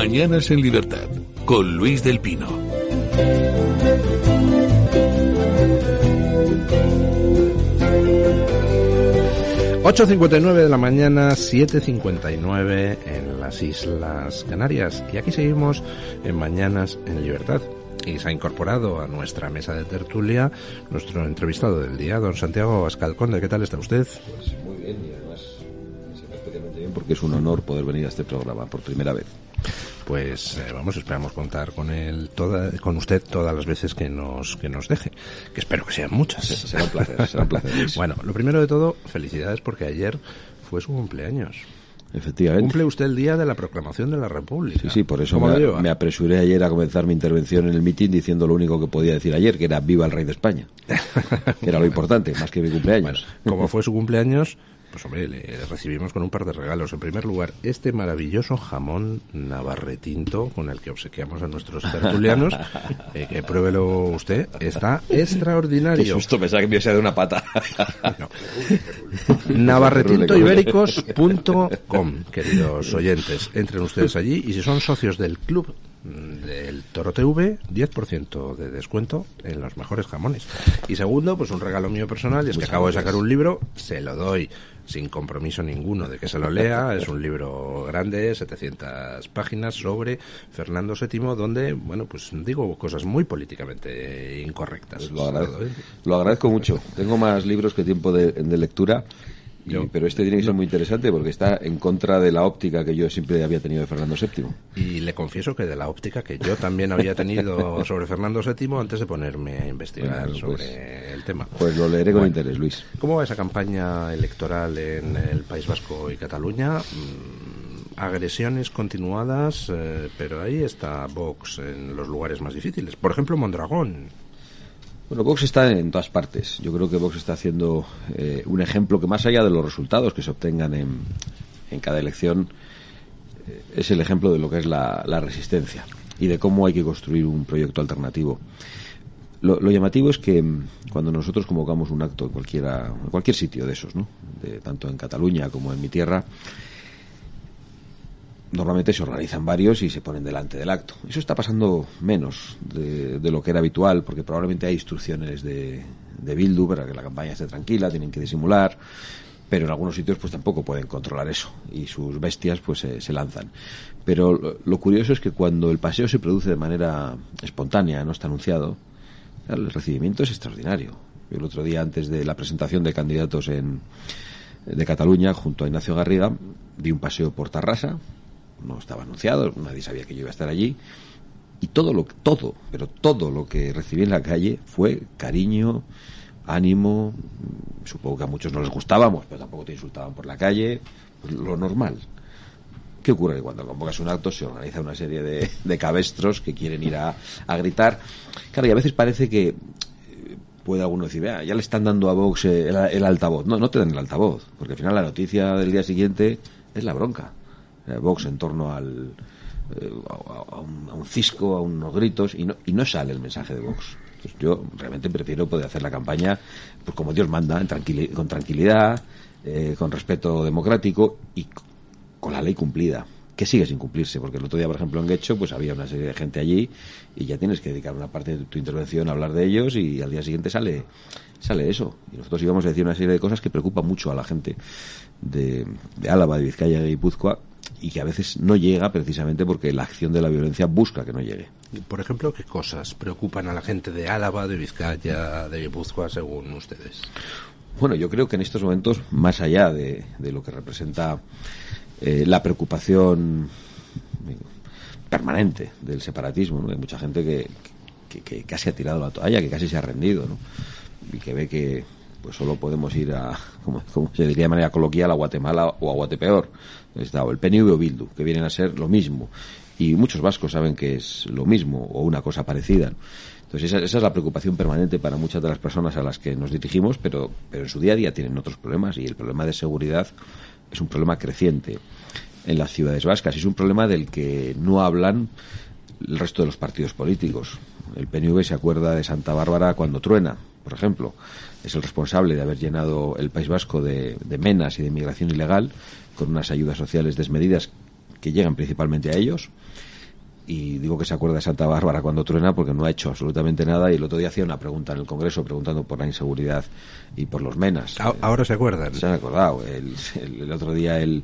Mañanas en Libertad, con Luis del Pino. Ocho 8:59 de la mañana, 7:59 en las Islas Canarias. Y aquí seguimos en Mañanas en Libertad. Y se ha incorporado a nuestra mesa de tertulia nuestro entrevistado del día, don Santiago Abascal Conde. ¿Qué tal está usted? Pues muy bien, y además especialmente bien porque es un honor poder venir a este programa por primera vez. Pues esperamos contar con usted todas las veces que nos deje, que espero que sean muchas. Será un placer. Luis. Bueno, lo primero de todo, felicidades porque ayer fue su cumpleaños. Efectivamente. Cumple usted el día de la proclamación de la República. Sí, por eso me apresuré ayer a comenzar mi intervención en el mitin diciendo lo único que podía decir ayer, que era viva el rey de España. Que era lo importante, más que mi cumpleaños. Bueno, como fue su cumpleaños, pues hombre, le recibimos con un par de regalos. En primer lugar, este maravilloso jamón navarretinto con el que obsequiamos a nuestros tertulianos, que pruébelo usted, está extraordinario. Qué susto, pensaba que me iba a ser de una pata. No. Navarretintoibéricos.com, queridos oyentes, entren ustedes allí y si son socios del club del Toro TV, 10% de descuento en los mejores jamones. Y segundo, pues un regalo mío personal, y es que acabo de sacar un libro, se lo doy sin compromiso ninguno de que se lo lea. Es un libro grande, 700 páginas, sobre Fernando VII, donde, bueno, pues digo cosas muy políticamente incorrectas. Pues lo agradezco mucho. Tengo más libros que tiempo de lectura. Pero este tiene que ser muy interesante porque está en contra de la óptica que yo siempre había tenido de Fernando VII. Y le confieso que de la óptica que yo también había tenido sobre Fernando VII antes de ponerme a investigar sobre el tema. Pues lo leeré con interés, Luis. ¿Cómo va esa campaña electoral en el País Vasco y Cataluña? Agresiones continuadas, pero ahí está Vox en los lugares más difíciles. Por ejemplo, Mondragón. Bueno, Vox está en todas partes. Yo creo que Vox está haciendo un ejemplo que, más allá de los resultados que se obtengan en cada elección, es el ejemplo de lo que es la resistencia y de cómo hay que construir un proyecto alternativo. Lo llamativo es que cuando nosotros convocamos un acto en cualquier sitio de esos, ¿no? Tanto en Cataluña como en mi tierra, normalmente se organizan varios y se ponen delante del acto. Eso está pasando menos de lo que era habitual, porque probablemente hay instrucciones de Bildu para que la campaña esté tranquila, tienen que disimular, pero en algunos sitios pues tampoco pueden controlar eso y sus bestias pues se lanzan. Pero lo curioso es que cuando el paseo se produce de manera espontánea, no está anunciado, el recibimiento es extraordinario. Yo el otro día, antes de la presentación de candidatos de Cataluña, junto a Ignacio Garriga, di un paseo por Tarrasa. No estaba anunciado, nadie sabía que yo iba a estar allí, y todo lo que recibí en la calle fue cariño, ánimo. Supongo que a muchos no les gustábamos, pero tampoco te insultaban por la calle, pues lo normal. ¿Qué ocurre? Que cuando convocas un acto se organiza una serie de cabestros que quieren ir a gritar. Claro, y a veces parece que puede alguno decir, ya le están dando a Vox el altavoz. No te dan el altavoz, porque al final la noticia del día siguiente es la bronca. Vox en torno a un cisco, a unos gritos, y no sale el mensaje de Vox. Entonces, yo realmente prefiero poder hacer la campaña pues como Dios manda, con tranquilidad, con respeto democrático y con la ley cumplida, que sigue sin cumplirse, porque el otro día, por ejemplo, en Guecho, pues había una serie de gente allí y ya tienes que dedicar una parte de tu intervención a hablar de ellos, y al día siguiente sale eso. Y nosotros íbamos a decir una serie de cosas que preocupan mucho a la gente de Álava, de Vizcaya y de Guipúzcoa, y que a veces no llega precisamente porque la acción de la violencia busca que no llegue. Por ejemplo, ¿qué cosas preocupan a la gente de Álava, de Vizcaya, de Guipúzcoa, según ustedes? Bueno, yo creo que en estos momentos, más allá de lo que representa la preocupación permanente del separatismo, ¿no? Hay mucha gente que casi ha tirado la toalla, que casi se ha rendido, ¿no? Y que ve que pues solo podemos ir a, como se diría de manera coloquial, a Guatemala o a Guatepeor. Está o el PNV o Bildu, que vienen a ser lo mismo. Y muchos vascos saben que es lo mismo o una cosa parecida, ¿no? Entonces esa es la preocupación permanente para muchas de las personas a las que nos dirigimos, pero en su día a día tienen otros problemas, y el problema de seguridad es un problema creciente en las ciudades vascas, y es un problema del que no hablan el resto de los partidos políticos. El PNV se acuerda de Santa Bárbara cuando truena, por ejemplo. Es el responsable de haber llenado el País Vasco de menas y de inmigración ilegal, con unas ayudas sociales desmedidas que llegan principalmente a ellos. y digo que se acuerda de Santa Bárbara cuando truena porque no ha hecho absolutamente nada, y el otro día hacía una pregunta en el Congreso preguntando por la inseguridad y por los menas. Ahora se acuerdan. Se han acordado. El otro día él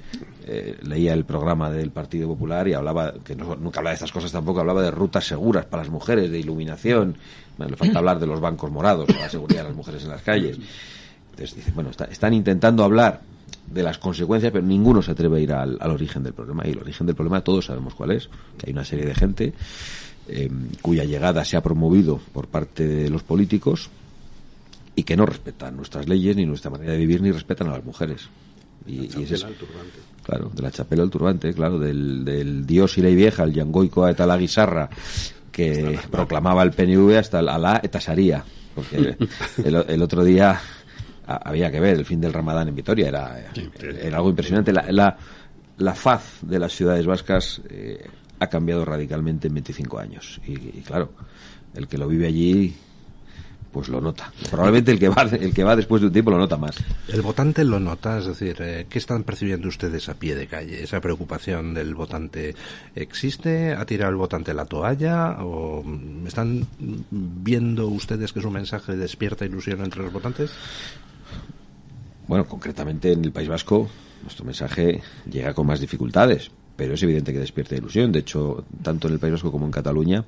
leía el programa del Partido Popular y hablaba, que nunca hablaba de estas cosas tampoco, hablaba de rutas seguras para las mujeres, de iluminación. Bueno, le falta hablar de los bancos morados, de la seguridad de las mujeres en las calles. Entonces dice, bueno, están intentando hablar de las consecuencias, pero ninguno se atreve a ir al origen del problema. Y el origen del problema todos sabemos cuál es, que hay una serie de gente cuya llegada se ha promovido por parte de los políticos y que no respetan nuestras leyes ni nuestra manera de vivir, ni respetan a las mujeres. Y ese es, al turbante. Claro, de la chapela al turbante, claro, del dios y ley vieja, el yangoico eta la guisarra, que proclamaba el PNV, hasta el Alá eta Sharia, porque el otro día había que ver el fin del Ramadán en Vitoria, era algo impresionante. La faz de las ciudades vascas ha cambiado radicalmente en 25 años y claro, el que lo vive allí pues lo nota. Probablemente el que va después de un tiempo lo nota más. El votante lo nota, es decir, ¿qué están percibiendo ustedes a pie de calle? ¿Esa preocupación del votante existe? ¿Ha tirado el votante la toalla? ¿O están viendo ustedes que su mensaje despierta ilusión entre los votantes? Bueno, concretamente en el País Vasco nuestro mensaje llega con más dificultades, pero es evidente que despierta ilusión. De hecho, tanto en el País Vasco como en Cataluña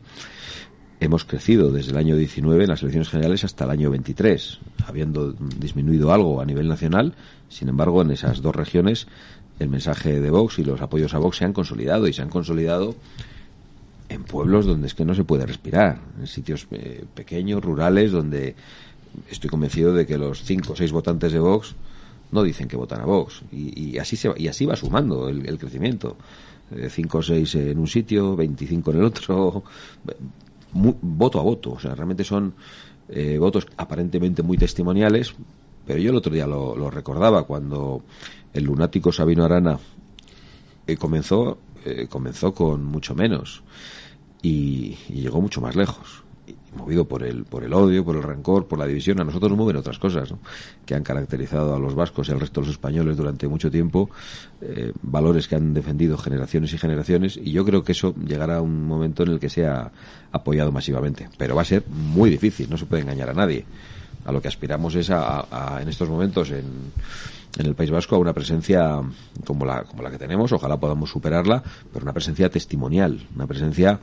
hemos crecido desde el año 19 en las elecciones generales hasta el año 23, habiendo disminuido algo a nivel nacional. Sin embargo, en esas dos regiones el mensaje de Vox y los apoyos a Vox se han consolidado, y se han consolidado en pueblos donde es que no se puede respirar, en sitios pequeños, rurales, donde estoy convencido de que los 5 o 6 votantes de Vox no dicen que votan a Vox, y así va sumando el crecimiento. 5 o 6 en un sitio, 25 en el otro, voto a voto. O sea, realmente son votos aparentemente muy testimoniales, pero yo el otro día lo recordaba cuando el lunático Sabino Arana comenzó con mucho menos y llegó mucho más lejos, movido por el odio, por el rencor, por la división. A nosotros nos mueven otras cosas, ¿no?, que han caracterizado a los vascos y al resto de los españoles durante mucho tiempo, valores que han defendido generaciones y generaciones, y yo creo que eso llegará a un momento en el que sea apoyado masivamente, pero va a ser muy difícil, no se puede engañar a nadie. A lo que aspiramos es en estos momentos en el País Vasco a una presencia como la que tenemos, ojalá podamos superarla, pero una presencia testimonial, una presencia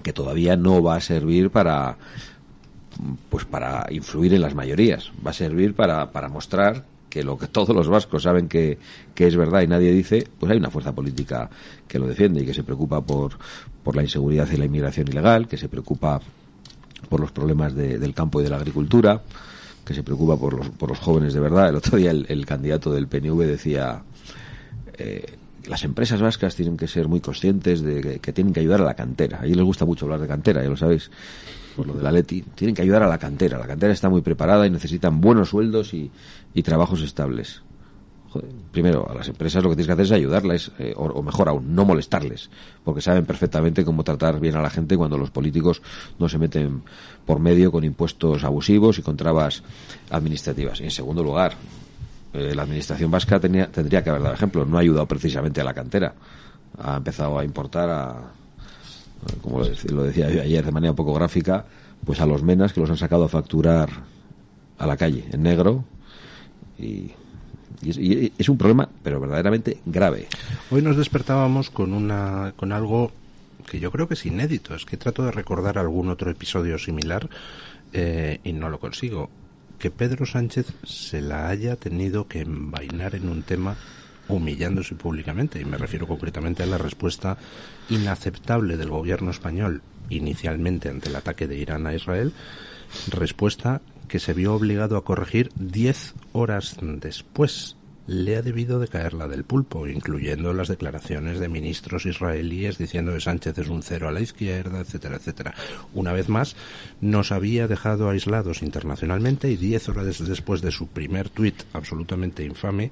que todavía no va a servir para influir en las mayorías. Va a servir para mostrar que lo que todos los vascos saben que es verdad y nadie dice, pues hay una fuerza política que lo defiende y que se preocupa por la inseguridad y la inmigración ilegal, que se preocupa por los problemas del campo y de la agricultura, que se preocupa por los jóvenes de verdad. El otro día el candidato del PNV decía, las empresas vascas tienen que ser muy conscientes de que tienen que ayudar a la cantera. A ellos les gusta mucho hablar de cantera, ya lo sabéis, por lo del Atleti. Tienen que ayudar a la cantera. La cantera está muy preparada y necesitan buenos sueldos y trabajos estables. Joder, primero, a las empresas lo que tienes que hacer es ayudarles, o mejor aún, no molestarles, porque saben perfectamente cómo tratar bien a la gente cuando los políticos no se meten por medio con impuestos abusivos y con trabas administrativas. Y en segundo lugar, la administración vasca tendría que haber dado ejemplo. No ha ayudado precisamente a la cantera. Ha empezado a importar como lo decía yo ayer de manera un poco gráfica, pues a los menas, que los han sacado a facturar a la calle en negro, y es un problema, pero verdaderamente grave. Hoy nos despertábamos con algo que yo creo que es inédito. Es que trato de recordar algún otro episodio similar y no lo consigo. Que Pedro Sánchez se la haya tenido que envainar en un tema humillándose públicamente, y me refiero concretamente a la respuesta inaceptable del gobierno español inicialmente ante el ataque de Irán a Israel, respuesta que se vio obligado a corregir 10 horas después. Le ha debido de caer la del pulpo, incluyendo las declaraciones de ministros israelíes diciendo que Sánchez es un cero a la izquierda, etcétera, etcétera. Una vez más, nos había dejado aislados internacionalmente, y 10 horas después de su primer tuit absolutamente infame,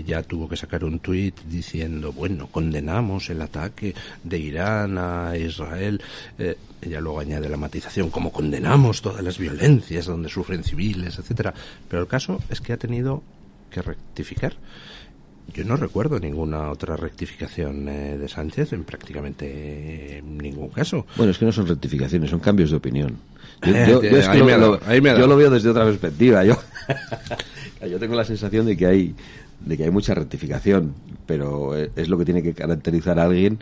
ya tuvo que sacar un tuit diciendo, bueno, condenamos el ataque de Irán a Israel. Ella luego añade la matización, como condenamos todas las violencias donde sufren civiles, etcétera. Pero el caso es que ha tenido que rectificar, Yo no recuerdo ninguna otra rectificación de Sánchez en prácticamente ningún caso. Bueno, es que no son rectificaciones, son cambios de opinión. Yo lo veo desde otra perspectiva. Yo tengo la sensación de que hay mucha rectificación, pero es lo que tiene que caracterizar a alguien.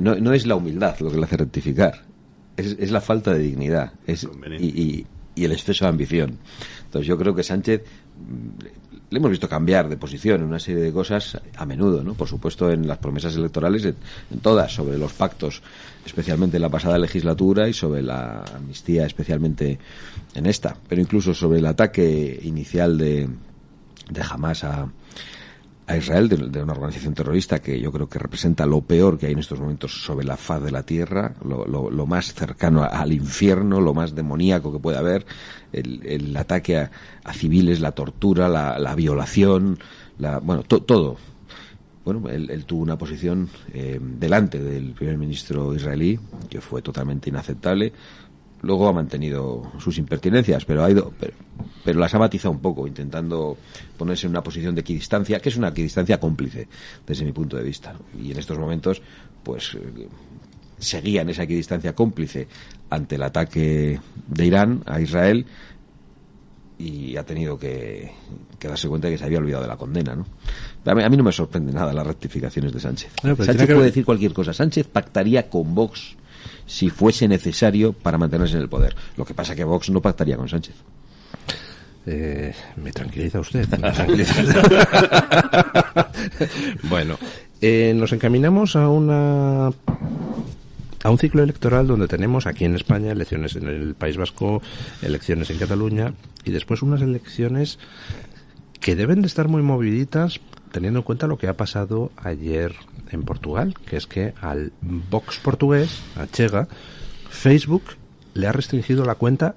No es la humildad lo que le hace rectificar, es la falta de dignidad y el exceso de ambición. Entonces yo creo que Sánchez le hemos visto cambiar de posición en una serie de cosas a menudo, ¿no? Por supuesto en las promesas electorales, en todas, sobre los pactos, especialmente en la pasada legislatura, y sobre la amnistía, especialmente en esta, pero incluso sobre el ataque inicial de Hamás a Israel, de una organización terrorista que yo creo que representa lo peor que hay en estos momentos sobre la faz de la tierra, lo más cercano al infierno, lo más demoníaco que puede haber, el ataque a civiles, la tortura, la violación, todo. Bueno, él tuvo una posición delante del primer ministro israelí que fue totalmente inaceptable. Luego ha mantenido sus impertinencias, pero las ha matizado un poco, intentando ponerse en una posición de equidistancia, que es una equidistancia cómplice, desde mi punto de vista, ¿no? Y en estos momentos, pues, seguía en esa equidistancia cómplice ante el ataque de Irán a Israel, y ha tenido que darse cuenta de que se había olvidado de la condena, ¿no? A mí no me sorprende nada las rectificaciones de Sánchez. Sánchez puede decir cualquier cosa. Sánchez pactaría con Vox si fuese necesario para mantenerse en el poder. Lo que pasa es que Vox no pactaría con Sánchez. Me tranquiliza usted. Bueno, nos encaminamos a un ciclo electoral donde tenemos aquí en España elecciones en el País Vasco, elecciones en Cataluña y después unas elecciones que deben de estar muy moviditas, teniendo en cuenta lo que ha pasado ayer en Portugal, que es que al Vox portugués, a Chega, Facebook le ha restringido la cuenta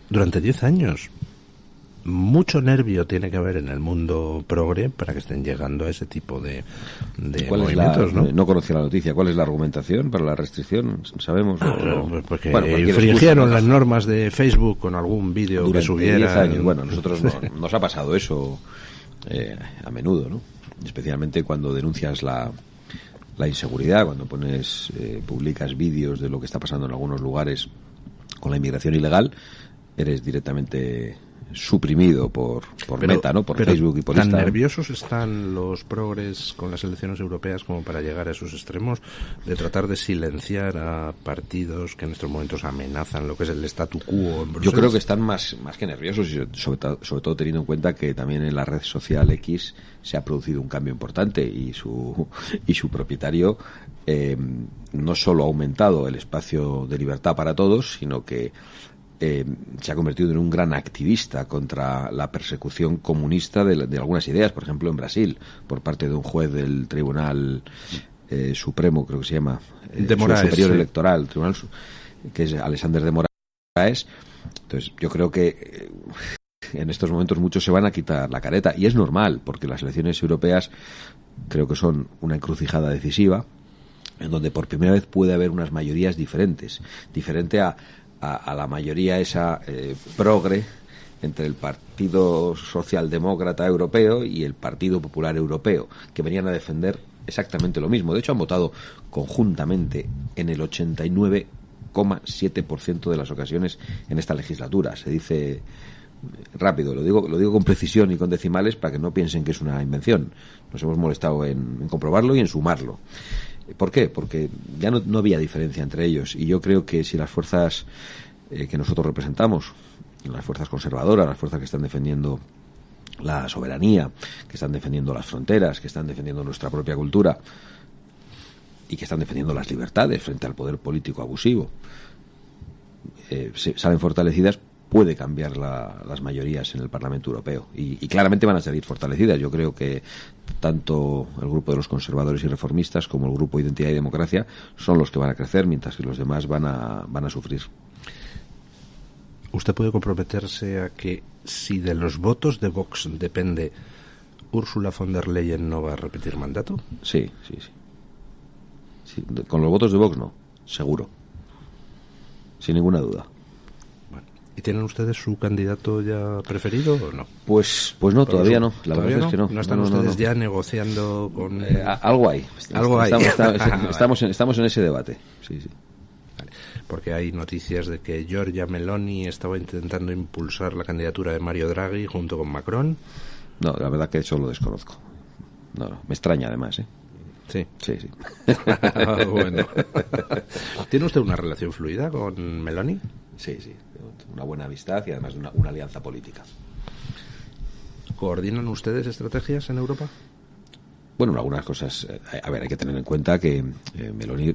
durante 10 años. Mucho nervio tiene que haber en el mundo progre para que estén llegando a ese tipo de movimientos, ¿no? No conocía la noticia. ¿Cuál es la argumentación para la restricción? ¿Sabemos? Porque infringieron las normas de Facebook con algún vídeo que subieran. 10 años. Bueno, nosotros nos ha pasado eso a menudo, ¿no? Especialmente cuando denuncias la inseguridad, cuando publicas vídeos de lo que está pasando en algunos lugares con la inmigración ilegal, eres directamente suprimido por Meta, ¿no? Por Facebook y por Instagram. ¿Tan nerviosos están los progres con las elecciones europeas como para llegar a esos extremos de tratar de silenciar a partidos que en estos momentos amenazan lo que es el statu quo en Bruselas? Yo creo que están más que nerviosos, y sobre todo teniendo en cuenta que también en la red social X se ha producido un cambio importante y su propietario no solo ha aumentado el espacio de libertad para todos, sino que se ha convertido en un gran activista contra la persecución comunista de algunas ideas, por ejemplo en Brasil, por parte de un juez del Tribunal Supremo, creo que se llama, de Moraes, Superior sí. Electoral, Tribunal, que es Alexander de Moraes. Entonces yo creo que en estos momentos muchos se van a quitar la careta, y es normal, porque las elecciones europeas creo que son una encrucijada decisiva, en donde por primera vez puede haber unas mayorías diferente a la mayoría esa progre entre el Partido Socialdemócrata Europeo y el Partido Popular Europeo, que venían a defender exactamente lo mismo. De hecho, han votado conjuntamente en el 89,7% de las ocasiones en esta legislatura. Se dice rápido, lo digo con precisión y con decimales para que no piensen que es una invención. Nos hemos molestado en comprobarlo y en sumarlo. ¿Por qué? Porque ya no había diferencia entre ellos, y yo creo que si las fuerzas que nosotros representamos, las fuerzas conservadoras, las fuerzas que están defendiendo la soberanía, que están defendiendo las fronteras, que están defendiendo nuestra propia cultura y que están defendiendo las libertades frente al poder político abusivo, salen fortalecidas, puede cambiar las mayorías en el Parlamento Europeo, y claramente van a salir fortalecidas. Yo creo que tanto el grupo de los conservadores y reformistas como el grupo Identidad y Democracia son los que van a crecer, mientras que los demás van a sufrir. ¿Usted puede comprometerse a que si de los votos de Vox depende, Ursula von der Leyen no va a repetir mandato? Sí. Con los votos de Vox no, seguro, sin ninguna duda. ¿Y tienen ustedes su candidato ya preferido o no? Pues no, todavía no. La verdad es que no. ¿No están ustedes ya negociando con...? Algo hay. Algo hay. Estamos en ese debate. Sí. Vale. Porque hay noticias de que Giorgia Meloni estaba intentando impulsar la candidatura de Mario Draghi junto con Macron. No, la verdad que eso lo desconozco. No, me extraña además, ¿eh? Sí. Bueno. ¿Tiene usted una relación fluida con Meloni? Sí. Una buena amistad y además una alianza política. ¿Coordinan ustedes estrategias en Europa? Bueno, algunas cosas. A ver, hay que tener en cuenta que Meloni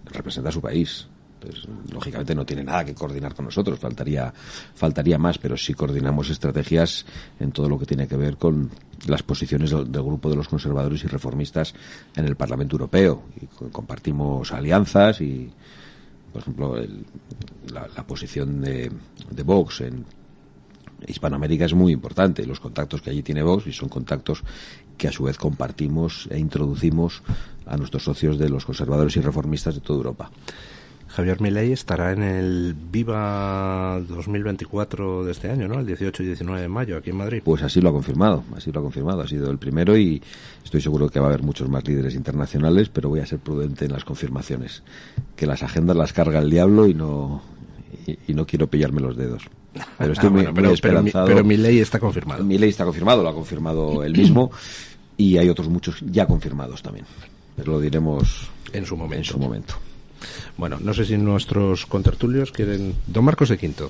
representa a su país. Entonces, lógicamente no tiene nada que coordinar con nosotros, faltaría más, pero sí coordinamos estrategias en todo lo que tiene que ver con las posiciones del grupo de los conservadores y reformistas en el Parlamento Europeo. Y compartimos alianzas y, por ejemplo, la posición de Vox en Hispanoamérica es muy importante. Los contactos que allí tiene Vox, y son contactos que a su vez compartimos e introducimos a nuestros socios de los conservadores y reformistas de toda Europa. Javier Milei estará en el Viva 2024 de este año, ¿no? El 18 y 19 de mayo, aquí en Madrid. Pues así lo ha confirmado, ha sido el primero y estoy seguro que va a haber muchos más líderes internacionales, pero voy a ser prudente en las confirmaciones, que las agendas las carga el diablo y no quiero pillarme los dedos. Pero estoy muy esperanzado. Pero Milei está confirmado. Milei está confirmado, lo ha confirmado él mismo y hay otros muchos ya confirmados también, pero lo diremos en su momento. Bueno, no sé si nuestros contertulios quieren... Don Marcos de Quinto.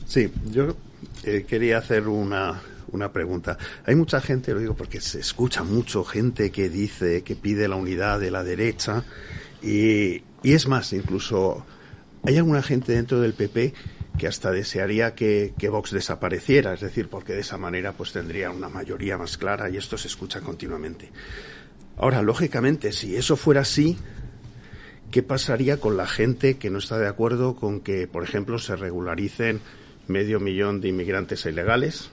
Sí, yo quería hacer una pregunta. Hay mucha gente, lo digo porque se escucha mucho, gente que dice que pide la unidad de la derecha y es más, incluso hay alguna gente dentro del PP que hasta desearía que Vox desapareciera, es decir, porque de esa manera pues tendría una mayoría más clara y esto se escucha continuamente. Ahora, lógicamente, si eso fuera así, ¿qué pasaría con la gente que no está de acuerdo con que, por ejemplo, se regularicen 500.000 de inmigrantes ilegales?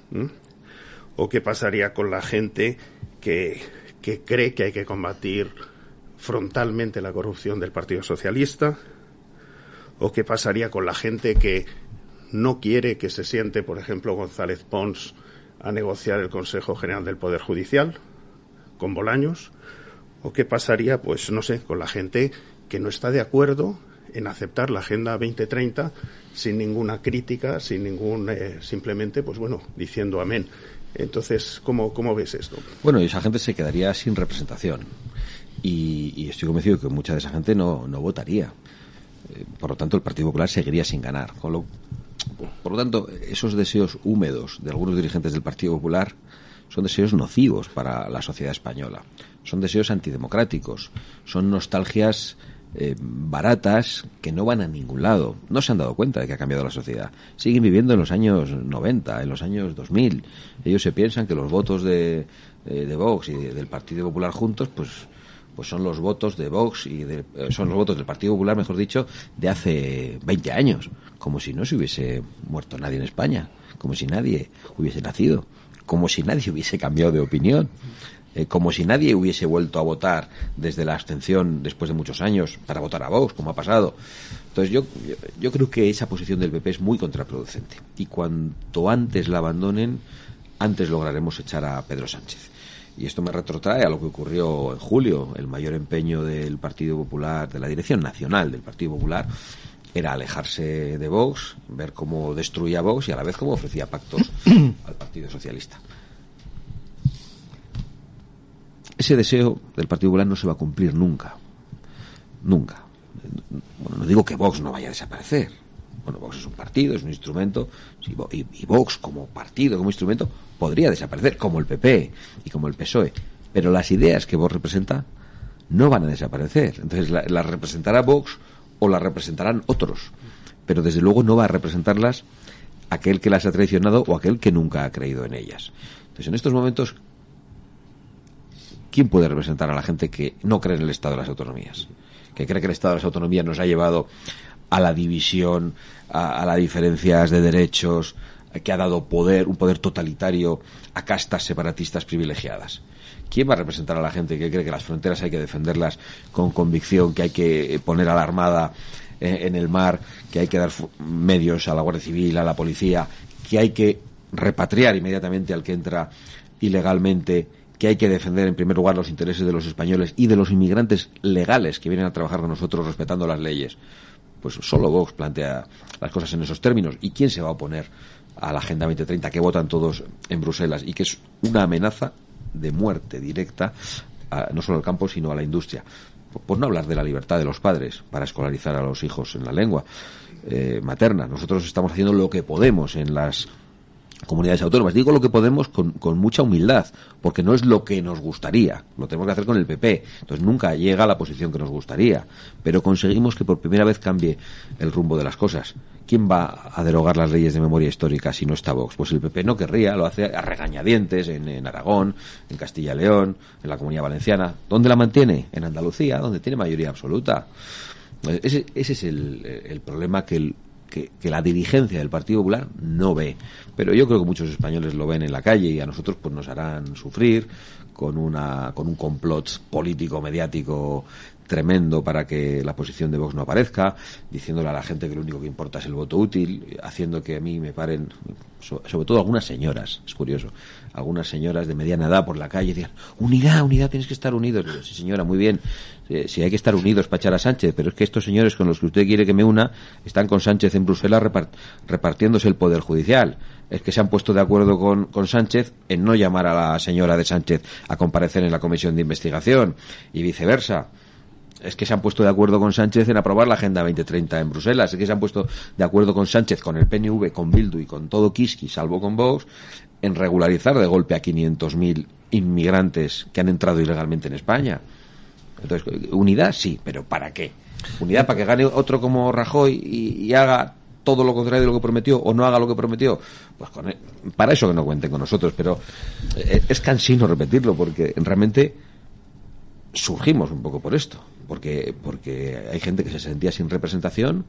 ¿O qué pasaría con la gente que cree que hay que combatir frontalmente la corrupción del Partido Socialista? ¿O qué pasaría con la gente que no quiere que se siente, por ejemplo, González Pons a negociar el Consejo General del Poder Judicial con Bolaños? ¿O qué pasaría, pues, no sé, con la gente que no está de acuerdo en aceptar la Agenda 2030 sin ninguna crítica, sin ningún, simplemente, pues bueno, diciendo amén? Entonces, ¿cómo ves esto? Bueno, esa gente se quedaría sin representación y estoy convencido de que mucha de esa gente no votaría. Por lo tanto, el Partido Popular seguiría sin ganar. Por lo tanto, esos deseos húmedos de algunos dirigentes del Partido Popular son deseos nocivos para la sociedad española. Son deseos antidemocráticos. Son nostalgias baratas que no van a ningún lado. No se han dado cuenta de que ha cambiado la sociedad. Siguen viviendo en los años 90, en los años 2000. Ellos se piensan que los votos de Vox y del Partido Popular juntos, pues son los votos de Vox y son los votos del Partido Popular, mejor dicho, de hace 20 años. Como si no se hubiese muerto nadie en España. Como si nadie hubiese nacido. Como si nadie hubiese cambiado de opinión. Como si nadie hubiese vuelto a votar desde la abstención después de muchos años para votar a Vox, como ha pasado. Entonces yo creo que esa posición del PP es muy contraproducente y cuanto antes la abandonen, antes lograremos echar a Pedro Sánchez. Y esto me retrotrae a lo que ocurrió en julio. El mayor empeño del Partido Popular, de la dirección nacional del Partido Popular, era alejarse de Vox, ver cómo destruía a Vox y a la vez cómo ofrecía pactos al Partido Socialista. Ese deseo del Partido Popular no se va a cumplir nunca. Nunca. Bueno, no digo que Vox no vaya a desaparecer. Bueno, Vox es un partido, es un instrumento, y Vox como partido, como instrumento, podría desaparecer, como el PP y como el PSOE. Pero las ideas que Vox representa no van a desaparecer. Entonces, las representará Vox o las representarán otros. Pero desde luego no va a representarlas aquel que las ha traicionado o aquel que nunca ha creído en ellas. Entonces, en estos momentos, ¿quién puede representar a la gente que no cree en el Estado de las Autonomías? Que cree que el Estado de las Autonomías nos ha llevado a la división, a las diferencias de derechos, que ha dado un poder totalitario a castas separatistas privilegiadas. ¿Quién va a representar a la gente que cree que las fronteras hay que defenderlas con convicción, que hay que poner a la Armada en el mar, que hay que dar medios a la Guardia Civil, a la policía, que hay que repatriar inmediatamente al que entra ilegalmente, que hay que defender en primer lugar los intereses de los españoles y de los inmigrantes legales que vienen a trabajar con nosotros respetando las leyes. Pues solo Vox plantea las cosas en esos términos. ¿Y quién se va a oponer a la Agenda 2030 que votan todos en Bruselas y que es una amenaza de muerte directa no solo al campo sino a la industria? Por no hablar de la libertad de los padres para escolarizar a los hijos en la lengua materna. Nosotros estamos haciendo lo que podemos en las comunidades autónomas. Digo lo que podemos con mucha humildad, porque no es lo que nos gustaría, lo tenemos que hacer con el PP, entonces nunca llega a la posición que nos gustaría, pero conseguimos que por primera vez cambie el rumbo de las cosas. ¿Quién va a derogar las leyes de memoria histórica si no está Vox? Pues el PP no querría, lo hace a regañadientes en Aragón, en Castilla y León, en la Comunidad Valenciana. ¿Dónde la mantiene? En Andalucía, donde tiene mayoría absoluta. Ese es el problema que la dirigencia del Partido Popular no ve, pero yo creo que muchos españoles lo ven en la calle y a nosotros pues nos harán sufrir con un complot político mediático tremendo para que la posición de Vox no aparezca, diciéndole a la gente que lo único que importa es el voto útil, haciendo que a mí me paren, sobre todo algunas señoras, es curioso, algunas señoras de mediana edad por la calle y digan, unidad, tienes que estar unidos. Digo, sí señora, muy bien, sí hay que estar unidos para echar a Sánchez, pero es que estos señores con los que usted quiere que me una están con Sánchez en Bruselas repartiéndose el poder judicial. Es que se han puesto de acuerdo con Sánchez en no llamar a la señora de Sánchez a comparecer en la comisión de investigación y viceversa. Es que se han puesto de acuerdo con Sánchez en aprobar la Agenda 2030 en Bruselas. Es que se han puesto de acuerdo con Sánchez, con el PNV, con Bildu y con todo Kiski, salvo con Vox, en regularizar de golpe a 500.000 inmigrantes que han entrado ilegalmente en España. Entonces, unidad sí, pero ¿para qué? Unidad para que gane otro como Rajoy y haga todo lo contrario de lo que prometió o no haga lo que prometió. Pues para eso que no cuenten con nosotros, pero es cansino repetirlo porque realmente surgimos un poco por esto. Porque hay gente que se sentía sin representación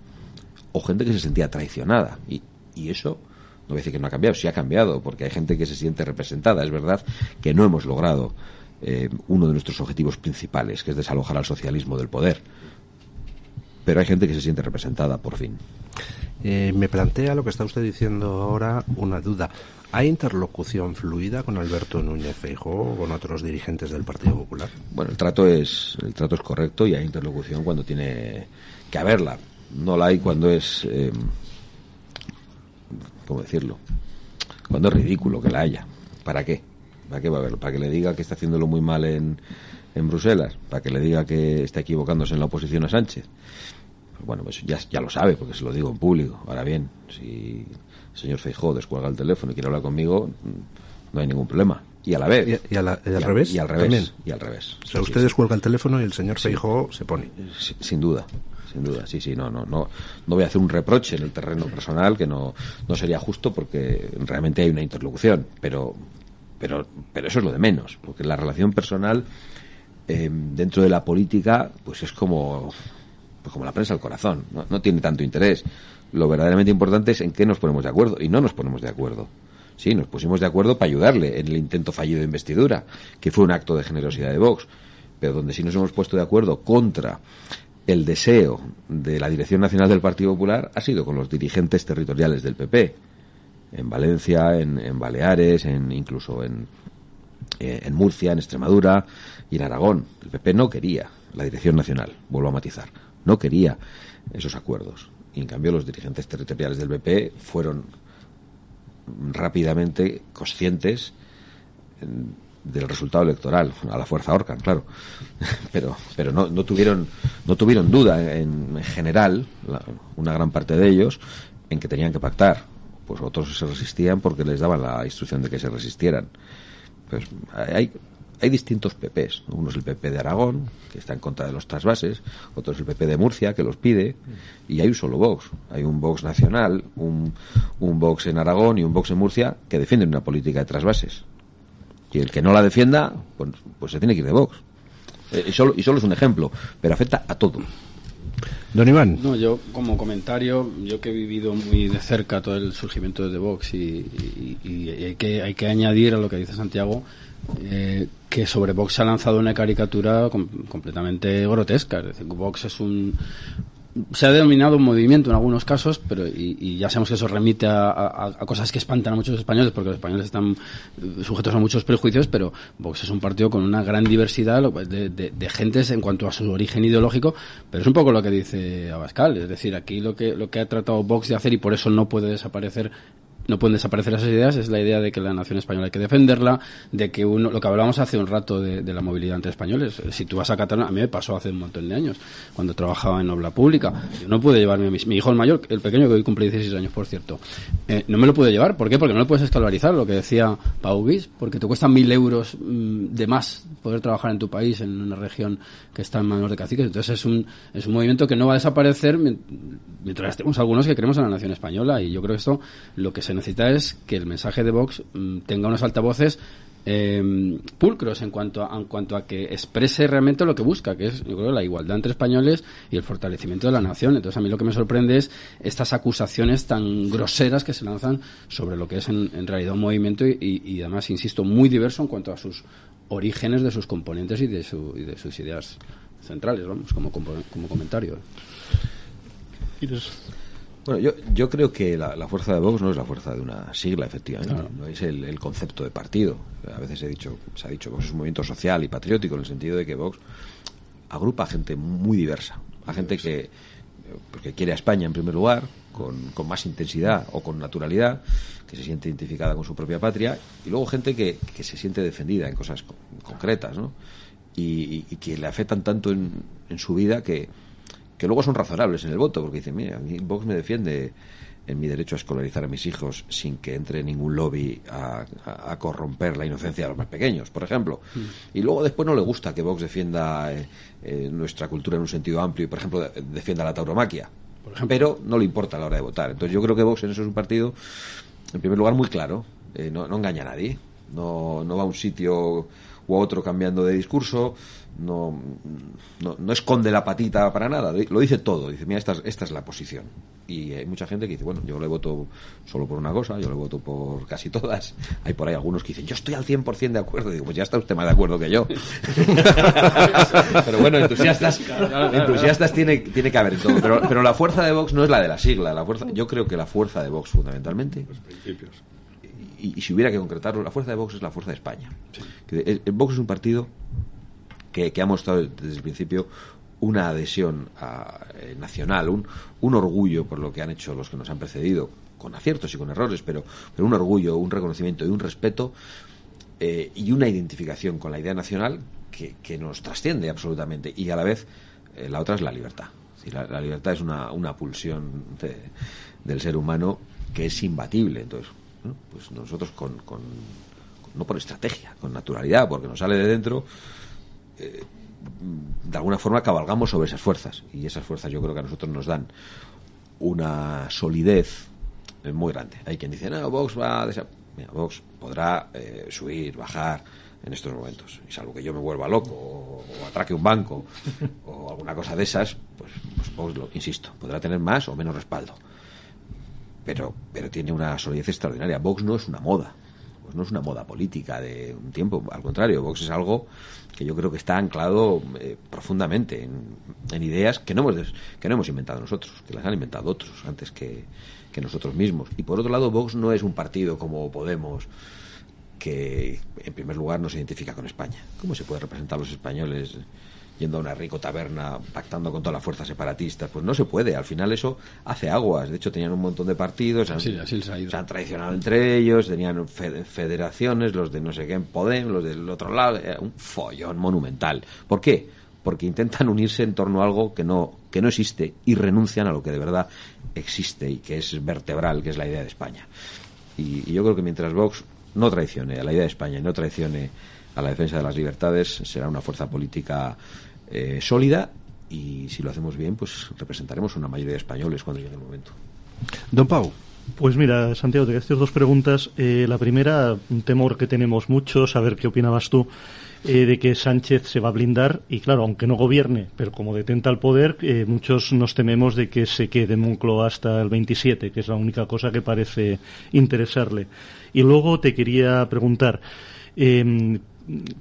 o gente que se sentía traicionada y eso no voy a decir que no ha cambiado, sí ha cambiado, porque hay gente que se siente representada. Es verdad que no hemos logrado uno de nuestros objetivos principales, que es desalojar al socialismo del poder, pero hay gente que se siente representada por fin. Me plantea lo que está usted diciendo ahora una duda. ¿Hay interlocución fluida con Alberto Núñez Feijóo o con otros dirigentes del Partido Popular? Bueno, el trato es correcto y hay interlocución cuando tiene que haberla. No la hay cuando es, ¿cómo decirlo? Cuando es ridículo que la haya. ¿Para qué? ¿Para qué va a haberlo? ¿Para que le diga que está haciéndolo muy mal en Bruselas? ¿Para que le diga que está equivocándose en la oposición a Sánchez? Pues bueno, pues ya lo sabe, porque se lo digo en público. Ahora bien, si el señor Feijóo descuelga el teléfono y quiere hablar conmigo, no hay ningún problema. Y a la vez. ¿Y al revés? Y al revés. También. Y al revés. O sea, usted descuelga el teléfono y el señor Feijóo se pone. Sin duda. Sí, no voy a hacer un reproche en el terreno personal, que no sería justo, porque realmente hay una interlocución, pero eso es lo de menos, porque la relación personal dentro de la política pues es como la prensa al corazón, no tiene tanto interés. Lo verdaderamente importante es en qué nos ponemos de acuerdo, y no nos ponemos de acuerdo. Sí, nos pusimos de acuerdo para ayudarle en el intento fallido de investidura, que fue un acto de generosidad de Vox, pero donde sí nos hemos puesto de acuerdo contra el deseo de la Dirección Nacional del Partido Popular ha sido con los dirigentes territoriales del PP, en Valencia, en Baleares, incluso en Murcia, en Extremadura y en Aragón. El PP no quería, la Dirección Nacional, vuelvo a matizar, no quería esos acuerdos. Y en cambio los dirigentes territoriales del PP fueron rápidamente conscientes del resultado electoral, a la fuerza Orcan, claro, pero no tuvieron duda en general, una gran parte de ellos, en que tenían que pactar. Pues otros se resistían porque les daban la instrucción de que se resistieran. Pues hay distintos PPs, ¿no? Uno es el PP de Aragón, que está en contra de los trasvases, otro es el PP de Murcia, que los pide, y hay un solo Vox. Hay un Vox nacional, un Vox en Aragón y un Vox en Murcia que defienden una política de trasvases. Y el que no la defienda, pues se tiene que ir de Vox. Y solo es un ejemplo, pero afecta a todo. Don Iván. No, yo como comentario, yo que he vivido muy de cerca todo el surgimiento de Vox y hay que añadir a lo que dice Santiago, que sobre Vox se ha lanzado una caricatura completamente grotesca. Es decir, Vox es un se ha denominado un movimiento en algunos casos, pero y ya sabemos que eso remite a cosas que espantan a muchos españoles, porque los españoles están sujetos a muchos prejuicios, pero Vox es un partido con una gran diversidad de gentes en cuanto a su origen ideológico, pero es un poco lo que dice Abascal, es decir, aquí lo que ha tratado Vox de hacer, y por eso no pueden desaparecer esas ideas, es la idea de que la nación española hay que defenderla, de que lo que hablábamos hace un rato de la movilidad entre españoles. Si tú vas a Cataluña, a mí me pasó hace un montón de años, cuando trabajaba en obra pública, yo no pude llevarme mi hijo el mayor, el pequeño, que hoy cumple 16 años, por cierto, no me lo pude llevar. ¿Por qué? Porque no lo puedes escolarizar, lo que decía Pau Guix, porque te cuesta 1.000 euros de más poder trabajar en tu país, en una región que está en manos de caciques. Entonces es un movimiento que no va a desaparecer mientras estemos algunos que creemos en la nación española, y yo creo que esto lo que se necesita es que el mensaje de Vox tenga unos altavoces pulcros en cuanto a que exprese realmente lo que busca, que es, yo creo, la igualdad entre españoles y el fortalecimiento de la nación. Entonces a mí lo que me sorprende es estas acusaciones tan groseras que se lanzan sobre lo que es en realidad un movimiento y además, insisto, muy diverso en cuanto a sus orígenes, de sus componentes y de sus ideas centrales, vamos, como comentario. Bueno, yo creo que la fuerza de Vox no es la fuerza de una sigla, efectivamente. Claro. No es el concepto de partido. A veces se ha dicho que Vox es un movimiento social y patriótico, en el sentido de que Vox agrupa a gente muy diversa, a gente que quiere a España en primer lugar, con más intensidad o con naturalidad, que se siente identificada con su propia patria, y luego gente que se siente defendida en cosas concretas, ¿no? Y que le afectan tanto en su vida que luego son razonables en el voto, porque dicen, mira, a mí Vox me defiende en mi derecho a escolarizar a mis hijos sin que entre ningún lobby a corromper la inocencia de los más pequeños, por ejemplo. Y luego después no le gusta que Vox defienda nuestra cultura en un sentido amplio y, por ejemplo, defienda la tauromaquia, pero no le importa a la hora de votar. Entonces yo creo que Vox en eso es un partido, en primer lugar, muy claro, no engaña a nadie, no va a un sitio u a otro cambiando de discurso, no esconde la patita para nada, lo dice todo, dice, mira, esta es la posición. Y hay mucha gente que dice, bueno, yo le voto solo por una cosa, yo le voto por casi todas. Hay por ahí algunos que dicen, yo estoy al 100% de acuerdo. Y digo, pues ya está usted más de acuerdo que yo. Pero bueno, entusiastas tiene que haber todo. Pero la fuerza de Vox no es la de la sigla. Yo creo que la fuerza de Vox, fundamentalmente, los principios. Y si hubiera que concretarlo, la fuerza de Vox es la fuerza de España. El Vox es un partido que ha mostrado desde el principio una adhesión nacional, un orgullo por lo que han hecho los que nos han precedido, con aciertos y con errores, pero un orgullo, un reconocimiento y un respeto, y una identificación con la idea nacional que nos trasciende absolutamente, y a la vez la otra es la libertad. La libertad es una pulsión del ser humano que es imbatible. Entonces, ¿no? Pues nosotros no por estrategia, con naturalidad, porque nos sale de dentro, de alguna forma cabalgamos sobre esas fuerzas, y esas fuerzas yo creo que a nosotros nos dan una solidez muy grande. Hay quien dice, no, Vox Vox podrá subir, bajar en estos momentos, y salvo que yo me vuelva loco o atraque un banco o alguna cosa de esas, pues Vox, insisto, podrá tener más o menos respaldo, pero tiene una solidez extraordinaria. Vox no es una moda, pues no es una moda política de un tiempo, al contrario, Vox es algo que yo creo que está anclado profundamente en ideas que no hemos inventado nosotros, que las han inventado otros antes que nosotros mismos. Y por otro lado, Vox no es un partido como Podemos, que en primer lugar no se identifica con España. ¿Cómo se puede representar a los españoles yendo a una rico taberna pactando con todas las fuerzas separatistas? Pues no se puede. Al final eso hace aguas. De hecho, tenían un montón de partidos, se han traicionado entre ellos, tenían federaciones, los de no sé qué en Podem, los del otro lado, un follón monumental. ¿Por qué? Porque intentan unirse en torno a algo que no existe, y renuncian a lo que de verdad existe y que es vertebral, que es la idea de España. Y yo creo que mientras Vox no traicione a la idea de España y no traicione a la defensa de las libertades, será una fuerza política sólida, y si lo hacemos bien, pues representaremos una mayoría de españoles cuando llegue el momento. Don Pau. Pues mira, Santiago, te voy a hacer dos preguntas. La primera, un temor que tenemos muchos, a ver qué opinabas tú, de que Sánchez se va a blindar, y claro, aunque no gobierne, pero como detenta el poder, muchos nos tememos de que se quede en Moncloa hasta el 27, que es la única cosa que parece interesarle. Y luego te quería preguntar,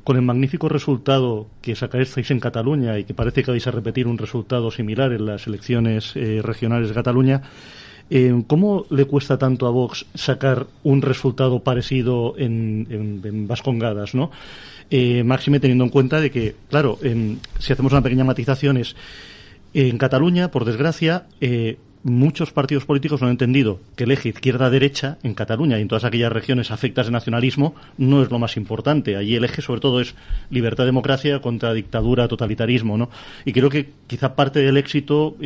con el magnífico resultado que sacasteis en Cataluña y que parece que vais a repetir un resultado similar en las elecciones regionales de Cataluña, ¿cómo le cuesta tanto a Vox sacar un resultado parecido en Vascongadas, ¿no? Máxime teniendo en cuenta de que, claro, si hacemos una pequeña matización es, en Cataluña, por desgracia, muchos partidos políticos no han entendido que el eje izquierda-derecha en Cataluña y en todas aquellas regiones afectas de nacionalismo no es lo más importante. Allí el eje, sobre todo, es libertad-democracia contra dictadura, totalitarismo, ¿no? Y creo que quizá parte del éxito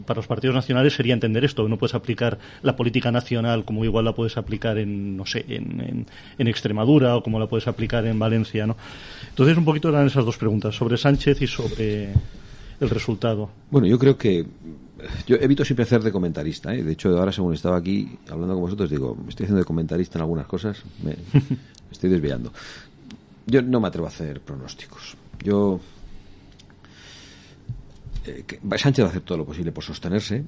para los partidos nacionales sería entender esto. No puedes aplicar la política nacional como igual la puedes aplicar en Extremadura o como la puedes aplicar en Valencia, ¿no? Entonces, un poquito eran esas dos preguntas, sobre Sánchez y sobre el resultado. Bueno, yo creo que yo evito siempre hacer de comentarista, ¿eh? De hecho, ahora según estaba aquí hablando con vosotros, digo, me estoy haciendo de comentarista en algunas cosas, me estoy desviando. Yo no me atrevo a hacer pronósticos. Sánchez va a hacer todo lo posible por sostenerse,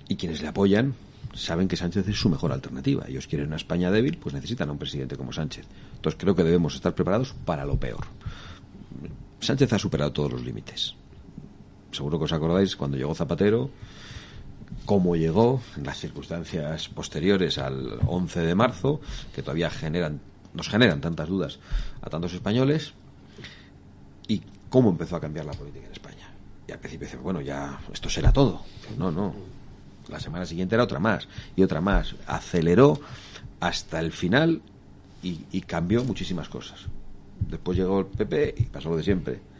y quienes le apoyan saben que Sánchez es su mejor alternativa. Ellos quieren una España débil, pues necesitan a un presidente como Sánchez. Entonces creo que debemos estar preparados para lo peor. Sánchez ha superado todos los límites. Seguro que os acordáis cuando llegó Zapatero, cómo llegó, en las circunstancias posteriores al 11 de marzo, que todavía nos generan tantas dudas a tantos españoles, y cómo empezó a cambiar la política en España. Y al principio decía, bueno, ya esto será todo. No. La semana siguiente era otra más, y otra más. Aceleró hasta el final y cambió muchísimas cosas. Después llegó el PP y pasó lo de siempre.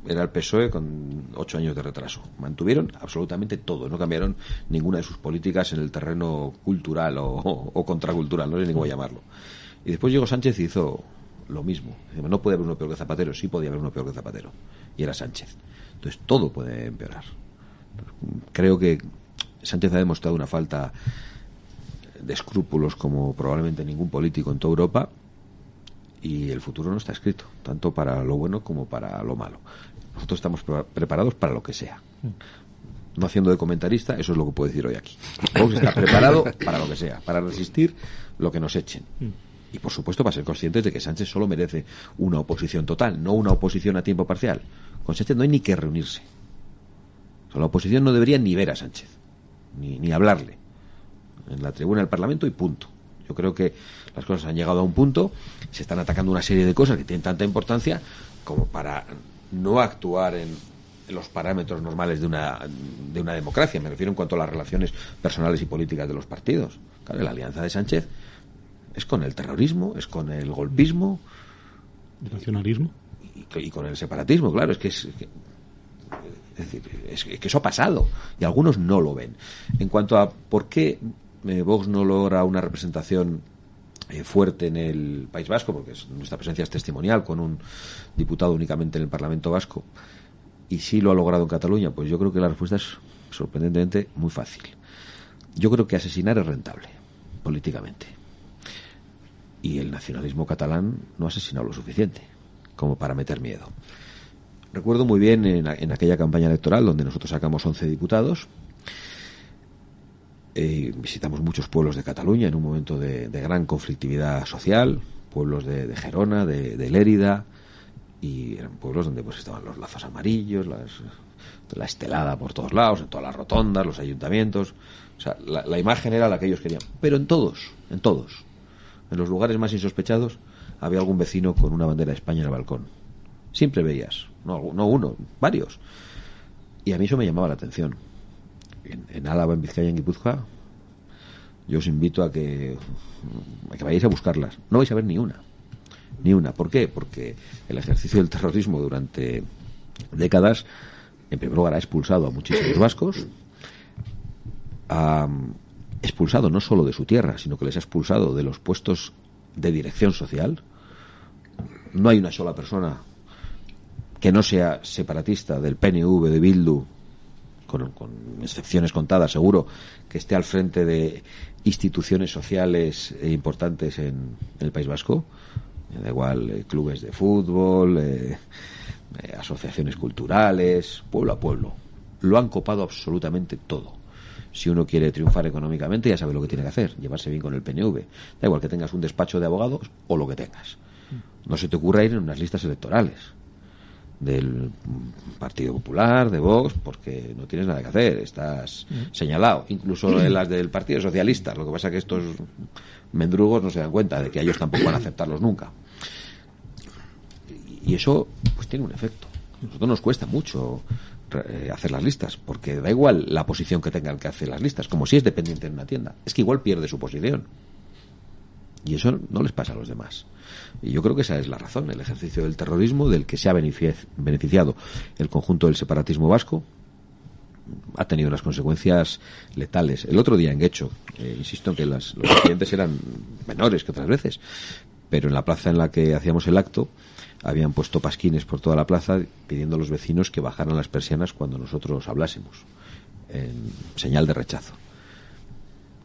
Era el PSOE con 8 años de retraso. Mantuvieron absolutamente todo. No cambiaron ninguna de sus políticas en el terreno cultural o contracultural, no sé ni cómo llamarlo. Y después llegó Sánchez y hizo lo mismo. No puede haber uno peor que Zapatero. Sí podía haber uno peor que Zapatero. Y era Sánchez. Entonces todo puede empeorar. Creo que Sánchez ha demostrado una falta de escrúpulos como probablemente ningún político en toda Europa. Y el futuro no está escrito, tanto para lo bueno como para lo malo. Nosotros estamos preparados para lo que sea. No haciendo de comentarista, eso es lo que puedo decir hoy aquí. Vox está preparado para lo que sea, para resistir lo que nos echen. Y por supuesto para ser conscientes de que Sánchez solo merece una oposición total, no una oposición a tiempo parcial. Con Sánchez no hay ni que reunirse. O sea, la oposición no debería ni ver a Sánchez, ni hablarle. En la tribuna del Parlamento y punto. Yo creo que las cosas han llegado a un punto, se están atacando una serie de cosas que tienen tanta importancia como para no actuar en los parámetros normales de una democracia. Me refiero en cuanto a las relaciones personales y políticas de los partidos. Claro, la alianza de Sánchez es con el terrorismo, es con el golpismo, el nacionalismo y con el separatismo. Claro, es que eso ha pasado y algunos no lo ven. En cuanto a por qué Vox no logra una representación fuerte en el País Vasco, porque nuestra presencia es testimonial con un diputado únicamente en el Parlamento Vasco, y sí lo ha logrado en Cataluña, pues yo creo que la respuesta es sorprendentemente muy fácil. Yo creo que asesinar es rentable políticamente, y el nacionalismo catalán no ha asesinado lo suficiente como para meter miedo. Recuerdo muy bien en aquella campaña electoral donde nosotros sacamos 11 diputados. Visitamos muchos pueblos de Cataluña en un momento de gran conflictividad social, pueblos de Gerona, de Lérida, y eran pueblos donde pues estaban los lazos amarillos, la estelada por todos lados, en todas las rotondas, los ayuntamientos. O sea, la imagen era la que ellos querían. Pero en todos, en los lugares más insospechados, había algún vecino con una bandera de España en el balcón. Siempre veías, no uno, varios. Y a mí eso me llamaba la atención. En Álava, en Vizcaya, en Guipúzcoa, yo os invito a que vayáis a buscarlas. No vais a ver ni una. ¿Por qué? Porque el ejercicio del terrorismo durante décadas, en primer lugar, ha expulsado a muchísimos vascos, ha expulsado no solo de su tierra, sino que les ha expulsado de los puestos de dirección social. No hay una sola persona que no sea separatista del PNV, de Bildu, con excepciones contadas, seguro, que esté al frente de instituciones sociales importantes en el País Vasco. Da igual, clubes de fútbol, asociaciones culturales, pueblo a pueblo. Lo han copado absolutamente todo. Si uno quiere triunfar económicamente, ya sabe lo que tiene que hacer, llevarse bien con el PNV. Da igual que tengas un despacho de abogados o lo que tengas. No se te ocurra ir en unas listas electorales del Partido Popular, de Vox, porque no tienes nada que hacer, estás señalado, incluso en las del Partido Socialista. Lo que pasa es que estos mendrugos no se dan cuenta de que ellos tampoco van a aceptarlos nunca. Y eso pues tiene un efecto. A nosotros nos cuesta mucho hacer las listas, porque da igual la posición que tenga el que hace las listas, como si es dependiente en una tienda, es que igual pierde su posición. Y eso no les pasa a los demás. Y yo creo que esa es la razón, el ejercicio del terrorismo del que se ha beneficiado el conjunto del separatismo vasco ha tenido unas consecuencias letales. El otro día en Guecho, insisto en que los incidentes eran menores que otras veces, pero en la plaza en la que hacíamos el acto habían puesto pasquines por toda la plaza pidiendo a los vecinos que bajaran las persianas cuando nosotros hablásemos, en señal de rechazo.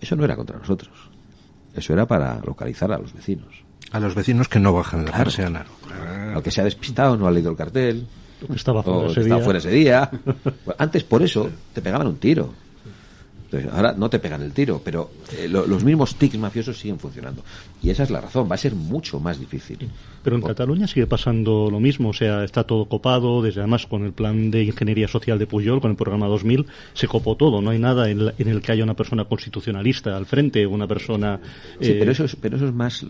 Eso no era contra nosotros. Eso era para localizar a los vecinos. A los vecinos que no bajan la Claro. persiana. Al que se ha despistado, no ha leído el cartel, Estaba fuera o ese que estaba día. fuera ese día. Pues antes por eso te pegaban un tiro. Entonces, ahora no te pegan el tiro, pero los mismos tics mafiosos siguen funcionando. Y esa es la razón, va a ser mucho más difícil. Pero en Cataluña sigue pasando lo mismo, o sea, está todo copado, desde además con el plan de ingeniería social de Pujol, con el programa 2000, se copó todo, no hay nada en el que haya una persona constitucionalista al frente, una persona... Sí, pero eso es más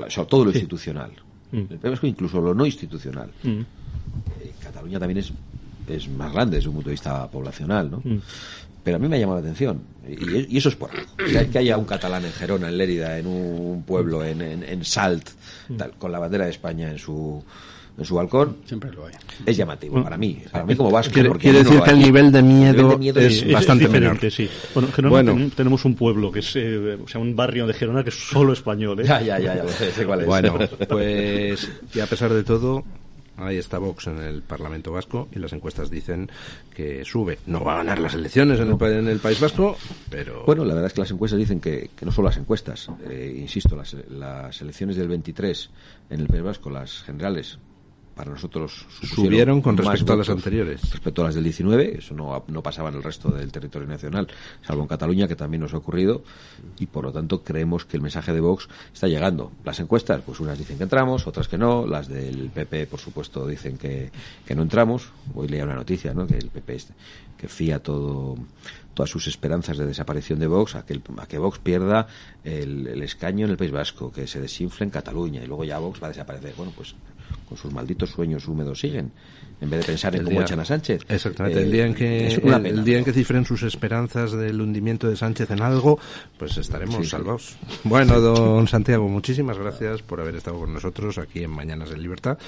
sobre todo lo institucional. El problema es que incluso lo no institucional. Cataluña también es más grande desde un punto de vista poblacional, ¿no? Pero a mí me ha llamado la atención, y eso es por algo. Que haya un catalán en Gerona, en Lérida, en un pueblo, en Salt, tal, con la bandera de España en su balcón, Siempre lo hay. es llamativo para mí como vasco. Quiere porque no decir lo que hay. el nivel de miedo, El nivel de miedo es bastante menor. diferente, sí. Bueno, Gerona tenemos un pueblo que es, o sea, un barrio de Gerona que es solo español, ¿eh? Ya, lo sé cuál es. Bueno, pues y a pesar de todo, ahí está Vox en el Parlamento Vasco y las encuestas dicen que sube. No va a ganar las elecciones en el País Vasco, pero... Bueno, la verdad es que las encuestas dicen que no solo las encuestas, insisto, las elecciones del 23 en el País Vasco, las generales, para nosotros subieron con más respecto a las votos anteriores. respecto a las del 19, eso no pasaba en el resto del territorio nacional, salvo en Cataluña, que también nos ha ocurrido, y por lo tanto creemos que el mensaje de Vox está llegando. Las encuestas, pues unas dicen que entramos, otras que no, las del PP, por supuesto, dicen que no entramos. Hoy leía una noticia, ¿no?, que el PP que fía todas sus esperanzas de desaparición de Vox a que Vox pierda el escaño en el País Vasco, que se desinfle en Cataluña y luego ya Vox va a desaparecer. Bueno, pues con sus malditos sueños húmedos siguen, en vez de pensar en cómo echan a Sánchez. Exactamente, el día en que cifren sus esperanzas del hundimiento de Sánchez en algo, pues estaremos salvados. Bueno, don Santiago, muchísimas gracias por haber estado con nosotros aquí en Mañanas en Libertad,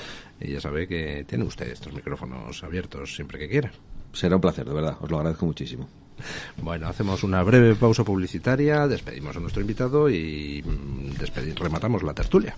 y ya sabe que tiene usted estos micrófonos abiertos siempre que quiera. Será un placer, de verdad, os lo agradezco muchísimo. Bueno, hacemos una breve pausa publicitaria, despedimos a nuestro invitado y rematamos la tertulia.